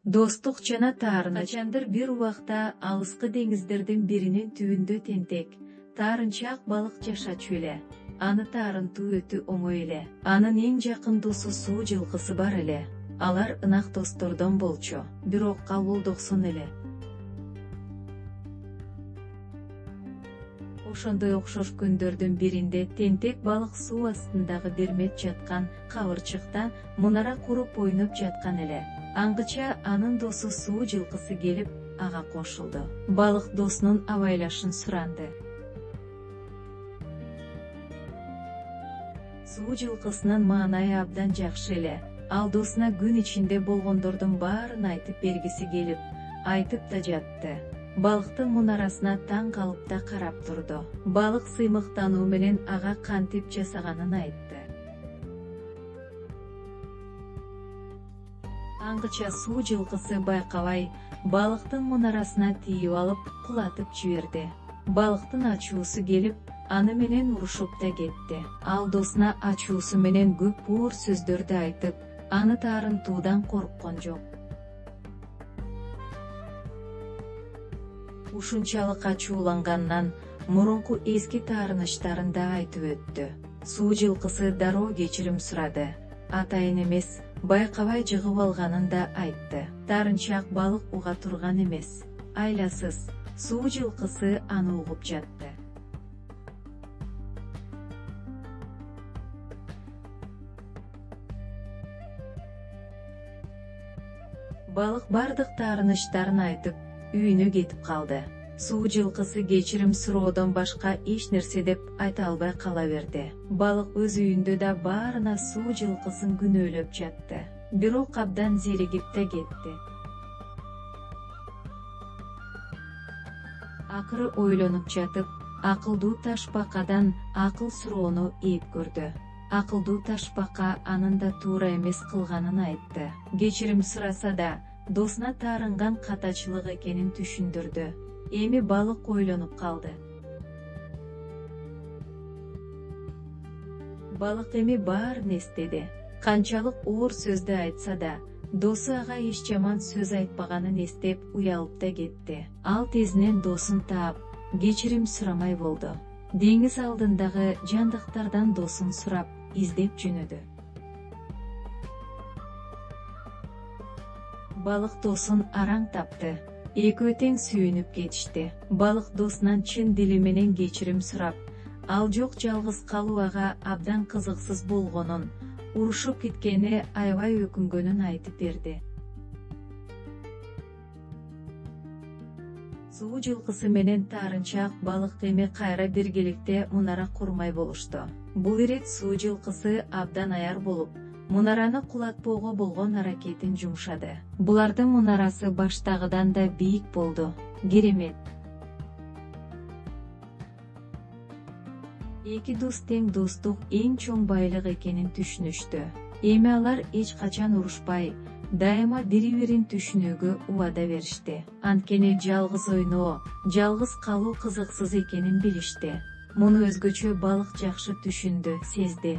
Достук жана таарыныч. Качандыр бир убакта алыскы деңиздердин биринин түбүндө тентек, таарынчаак балык жашачу эле. Аны таарынтуу өтө оңой эле. Анын эң жакын досу суу жылкысы бар эле. Алар ынак достордон болчу, бирок калбулдуксун эле. Ошондой окшош күндөрдүн биринде тентек балык суу астындагы бир мет жаткан кабырчыктан мунара куруп ойноп жаткан эле. Аңгыча анын досу суу жылкысы келип ага кошулду. Балык досунун абайлашын суранды. Суу жылкысынын маанайы абдан жакшы эле. Ал досуна күн ичинде болгондордун баарын айтып бергиси келип, айтып да жатты. Балыктын мунарасына таң калып да карап турду. Балык сыймыктануу менен ага кантип жасаганын айтты. Аңгыча суу жылкысы байкабай, балыктын мунарасына тийип алып, кулатып жиберди. Балыктын ачуусу келип, аны менен урушуп да кетти. Ал досуна ачуусу менен көп оор сөздөрдү айтып, аны таарынтуудан корккон жок. Ушунчалык ачуулангандан мурунку эски таарынычтарын да айтып өттү. Суу жылкысы дароо кечирим сурады. Атайын эмес, байкабай жыгып алганын да айтты. Таарынчаак балык уга турган эмес. Айласыз, суу жылкысы аны угуп жатты. Балык бардык таарынычтарын айтып, үйүнө кетип калды. Суу жылкысы кечирим суроодон башка эч нерсе деп айта албай кала берди. Балык өз үйүндө да баарына суу жылкысын күнөөлөп жатты. Бирок абдан зеригип да кетти. Акыры ойлонуп жатып, акылдуу ташбакадан акыл суроону ээп көрдү. Акылдуу ташбака анын да туура эмес кылганын айтты. Кечирим сураса да, досуна таарынган катачылык экенин түшүндүрдү. Эми балык ойлонуп калды. Балык эми баарын эстеди. Канчалык оор сөздү айтса да, досу ага эч жаман сөз айтпаганын эстеп уялып да кетти. Ал тезинен досун таап, кечирим сурамай болду. Деңиз алдындагы жандыктардан досун сурап, издеп жөнөдү. Балык досун араң тапты. Экөө тең сүйүнүп кетишти. Балык досунан чын дили менен кечирим сурап, ал жок жалгыз калуу ага абдан кызыксыз болгонун, урушуп кеткени аябай өкүнгөнүн айтып берди. Суу жылкысы менен таарынчаак балык эми кайра биргеликте мунара курмай болушту. Бул ирет суу жылкысы абдан аяр болуп, мунараны кулатпоого болгон аракетин жумшады. Булардын мунарасы баштагыдан да бийик болду. Керемет. Эки дос тең достук эң чоң байлык экенин түшүнүштү. Эми алар эч качан урушпай, дайыма бири-бирин түшүнүүгө убада беришти. Анткени жалгыз ойноо, жалгыз калуу кызыксыз экенин билишти. Муну өзгөчө балык жакшы түшүндү, сезди.